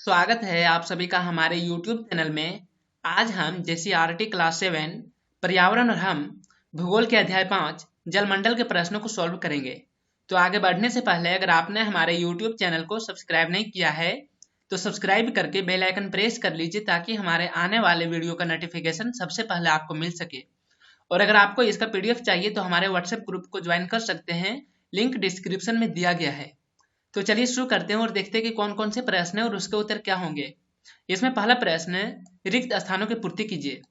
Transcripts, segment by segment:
स्वागत है आप सभी का हमारे YouTube चैनल में। आज हम जेसीईआरटी क्लास 7 पर्यावरण और हम भूगोल के अध्याय 5 जलमंडल के प्रश्नों को सॉल्व करेंगे। तो आगे बढ़ने से पहले अगर आपने हमारे YouTube चैनल को सब्सक्राइब नहीं किया है तो सब्सक्राइब करके बेल आइकन प्रेस कर लीजिए ताकि हमारे आने वाले वीडियो का नोटिफिकेशन सबसे पहले आपको मिल सके। और अगर आपको इसका PDF चाहिए तो हमारे व्हाट्सएप ग्रुप को ज्वाइन कर सकते हैं, लिंक डिस्क्रिप्शन में दिया गया है। तो चलिए शुरू करते हैं और देखते हैं कि कौन कौन से प्रश्न है और उसके उत्तर क्या होंगे। इसमें पहला प्रश्न है रिक्त स्थानों की पूर्ति कीजिए,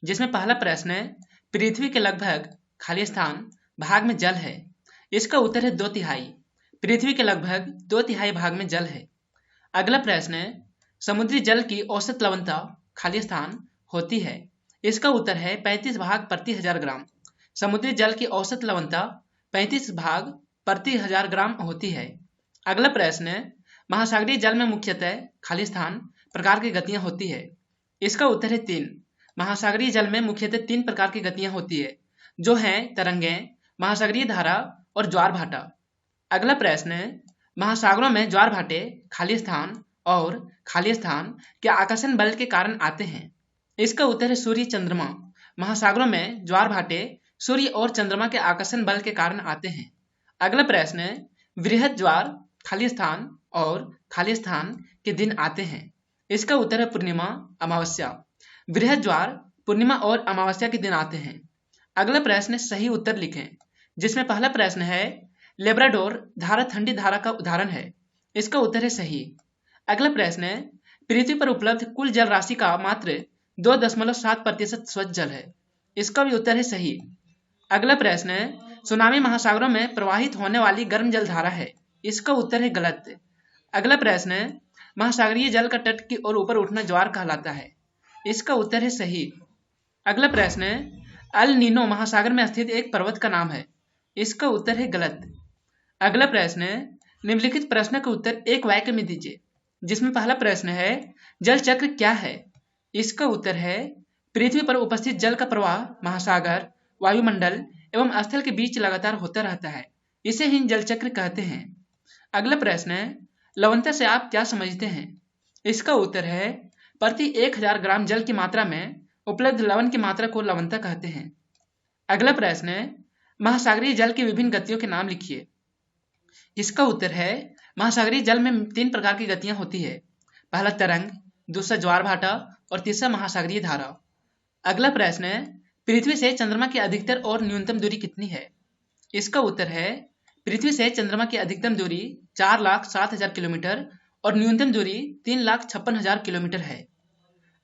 जिसमें पहला प्रश्न है पृथ्वी के लगभग खाली स्थान भाग में जल है। इसका उत्तर है 2/3। पृथ्वी के लगभग 2/3 भाग में जल है। अगला प्रश्न है समुद्री जल की औसत लवणता खाली स्थान होती है। इसका उत्तर है 35 भाग प्रति 1000 ग्राम। समुद्री जल की औसत लवणता 35 भाग प्रति 1000 ग्राम होती है। अगला प्रश्न है महासागरीय जल में मुख्यतः खाली स्थान प्रकार की गतियां होती है। इसका उत्तर है 3। महासागरीय जल में मुख्यतः 3 प्रकार की गतियां होती है, जो हैं तरंगें, महासागरीय धारा और ज्वार भाटा। अगला प्रश्न है महासागरों में ज्वार भाटे खाली स्थान और खाली स्थान के आकर्षण बल के कारण आते हैं। इसका उत्तर है सूर्य चंद्रमा। महासागरों में ज्वार भाटे सूर्य और चंद्रमा के आकर्षण बल के कारण आते हैं। अगला प्रश्न है वृहद ज्वार खाली स्थान और खाली स्थान के दिन आते हैं। इसका उत्तर है पूर्णिमा अमावस्या। वृहद ज्वार पूर्णिमा और अमावस्या के दिन आते हैं। अगला प्रश्न सही उत्तर लिखें, जिसमें पहला प्रश्न है लेब्राडोर धारा ठंडी धारा का उदाहरण है। इसका उत्तर है सही। अगला प्रश्न है पृथ्वी पर उपलब्ध कुल जल राशि का मात्र 2.7% स्वच्छ जल है। इसका भी उत्तर है सही। अगला प्रश्न है सुनामी महासागरों में प्रवाहित होने वाली गर्म जल धारा है। इसका उत्तर है गलत। अगला प्रश्न है महासागरीय जल का तट की ओर ऊपर उठना ज्वार कहलाता है। इसका उत्तर है सही। अगला प्रश्न है अल नीनो महासागर में स्थित एक पर्वत का नाम है। इसका उत्तर है गलत। अगला प्रश्न है निम्नलिखित प्रश्न का उत्तर एक वाक्य में दीजिए, जिसमें पहला प्रश्न है जल चक्र क्या है। इसका उत्तर है पृथ्वी पर उपस्थित जल का प्रवाह महासागर, वायुमंडल एवं स्थल के बीच लगातार होता रहता है। इसे ही जल चक्र कहते हैं। अगला प्रश्न है लवणता से आप क्या समझते हैं। इसका उत्तर है प्रति 1000 ग्राम जल की मात्रा में उपलब्ध लवण की मात्रा को लवणता कहते हैं। अगला प्रश्न है महासागरीय जल की विभिन्न गतियों के नाम लिखिए। इसका उत्तर है महासागरीय जल में 3 प्रकार की गतियां होती है। पहला तरंग, दूसरा ज्वार भाटा और तीसरा महासागरीय धारा। अगला प्रश्न है पृथ्वी से चंद्रमा की अधिकतर और न्यूनतम दूरी कितनी है। इसका उत्तर है पृथ्वी से चंद्रमा की अधिकतम दूरी 4,07,000 किलोमीटर और न्यूनतम दूरी 3,56,000 किलोमीटर है।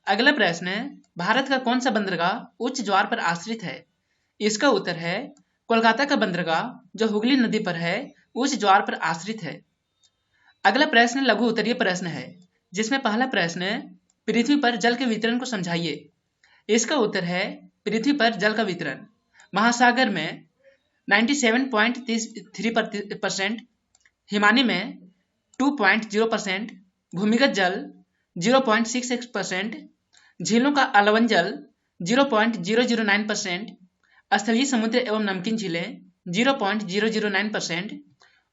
अगला प्रश्न है भारत का कौन सा बंदरगाह उच्च ज्वार पर आश्रित है। इसका उत्तर है कोलकाता का बंदरगाह, जो हुगली नदी पर है, उच्च ज्वार पर आश्रित है। अगला प्रश्न लघु उत्तरीय प्रश्न है, जिसमें पहला प्रश्न है पृथ्वी पर जल के वितरण को समझाइए। इसका उत्तर है पृथ्वी पर जल का वितरण महासागर में 97.3%, हिमानी में 2.0%, भूमिगत जल 0.66%, झीलों का अलवन जल 0.009%, स्थलीय समुद्र एवं नमकीन झीलें 0.009%,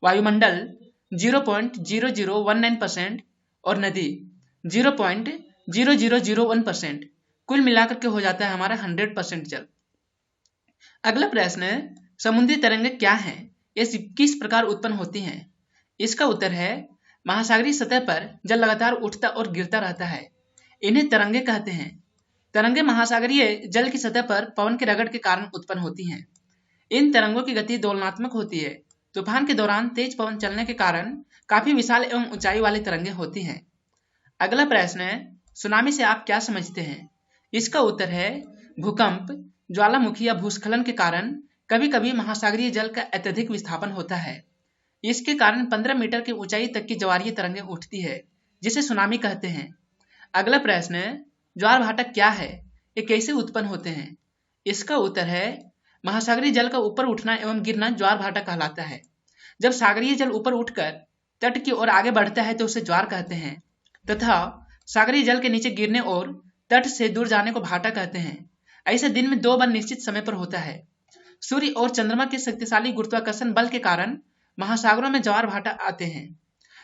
वायुमंडल 0.0019% और नदी 0.0001%। कुल मिलाकर के हो जाता है हमारा 100% जल। अगला प्रश्न है समुद्री तरंगें क्या हैं, ये किस प्रकार उत्पन्न होती हैं। इसका उत्तर है महासागरीय सतह पर जल लगातार उठता और गिरता रहता है, इन्हें तरंगे कहते हैं। तरंगे महासागरीय जल की सतह पर पवन के रगड़ के कारण उत्पन्न होती हैं। इन तरंगों की गति दोलनात्मक होती है। तूफान के दौरान तेज पवन चलने के कारण काफी विशाल एवं ऊंचाई वाली तरंगे होती हैं। अगला प्रश्न है सुनामी से आप क्या समझते हैं। इसका उत्तर है भूकंप, ज्वालामुखी या भूस्खलन के कारण कभी कभी महासागरीय जल का अत्यधिक विस्थापन होता है। इसके कारण 15 मीटर की ऊंचाई तक की ज्वारीय तरंगें उठती है, जिसे सुनामी कहते हैं। अगला प्रश्न है ज्वार भाटा क्या है, ये कैसे उत्पन्न होते हैं। इसका उत्तर है महासागरीय जल का ऊपर उठना एवं गिरना ज्वार भाटा कहलाता है। जब सागरीय जल ऊपर उठकर तट की ओर आगे बढ़ता है तो उसे ज्वार कहते हैं, तथा सागरीय जल के नीचे गिरने और तट से दूर जाने को भाटा कहते हैं। ऐसा दिन में 2 बार निश्चित समय पर होता है। सूर्य और चंद्रमा के शक्तिशाली गुरुत्वाकर्षण बल के कारण महासागरों में ज्वार भाटा आते हैं।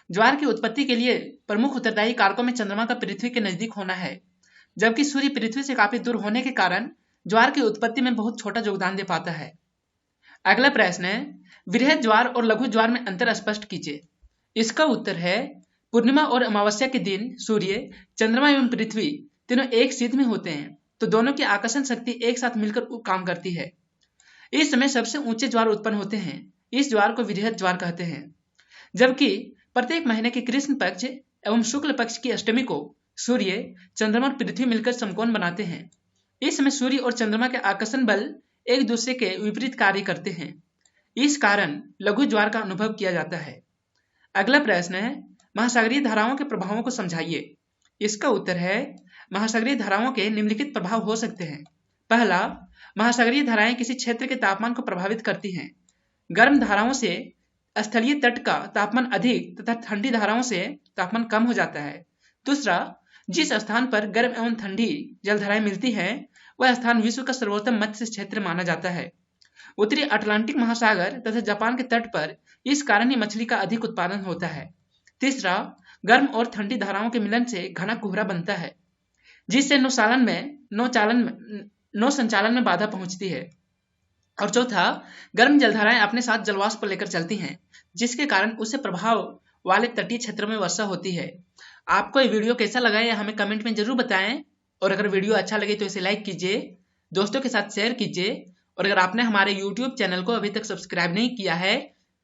ज्वार की उत्पत्ति के लिए प्रमुख उत्तरदायी कारकों में चंद्रमा का पृथ्वी के नजदीक होना है, जबकि सूर्य पृथ्वी से काफी दूर होने के कारण ज्वार की उत्पत्ति में बहुत छोटा योगदान दे पाता है। अगला प्रश्न है, वृहद ज्वार और लघु ज्वार में अंतर स्पष्ट कीजिए। इसका उत्तर है, पूर्णिमा और अमावस्या के दिन सूर्य, चंद्रमा एवं पृथ्वी तीनों एक सीध में होते हैं, तो दोनों की आकर्षण शक्ति एक साथ मिलकर काम करती है। इस समय सबसे ऊंचे ज्वार उत्पन्न होते हैं। इस ज्वार को वृहद ज्वार कहते हैं। जबकि प्रत्येक महीने के कृष्ण पक्ष एवं शुक्ल पक्ष की अष्टमी को सूर्य, चंद्रमा और पृथ्वी मिलकर समकोण बनाते हैं। इस समय सूर्य और चंद्रमा के आकर्षण बल एक दूसरे के विपरीत कार्य करते हैं। इस कारण लघु ज्वार का अनुभव किया जाता है। अगला प्रश्न है, महासागरीय धाराओं के प्रभावों को समझाइए। इसका उत्तर है, महासागरीय धाराओं के निम्नलिखित प्रभाव हो सकते हैं। पहला, महासागरीय धाराएं किसी क्षेत्र के तापमान को प्रभावित करती हैं। गर्म धाराओं से स्थलीय तट का तापमान अधिक तथा ठंडी धाराओं से तापमान कम हो जाता है। दूसरा, जिस स्थान पर गर्म एवं ठंडी जलधाराएं मिलती हैं, वह स्थान विश्व का सर्वोत्तम मत्स्य क्षेत्र माना जाता है। उत्तरी अटलांटिक महासागर तथा जापान के तट पर इस कारण ही मछली का अधिक उत्पादन होता है। तीसरा, गर्म और ठंडी धाराओं के मिलन से घना कोहरा बनता है, जिससे नौ संचालन में बाधा पहुंचती है। और चौथा, गर्म जलधाराएं अपने साथ जलवाष्प लेकर चलती हैं, जिसके कारण उससे प्रभाव वाले तटीय क्षेत्रों में वर्षा होती है। आपको ये वीडियो कैसा लगा है हमें कमेंट में जरूर बताएं, और अगर वीडियो अच्छा लगे तो इसे लाइक कीजिए, दोस्तों के साथ शेयर कीजिए, और अगर आपने हमारे YouTube चैनल को अभी तक सब्सक्राइब नहीं किया है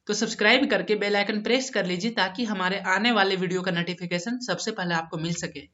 तो सब्सक्राइब करके बेल आइकन प्रेस कर लीजिए, ताकि हमारे आने वाले वीडियो का नोटिफिकेशन सबसे पहले आपको मिल सके।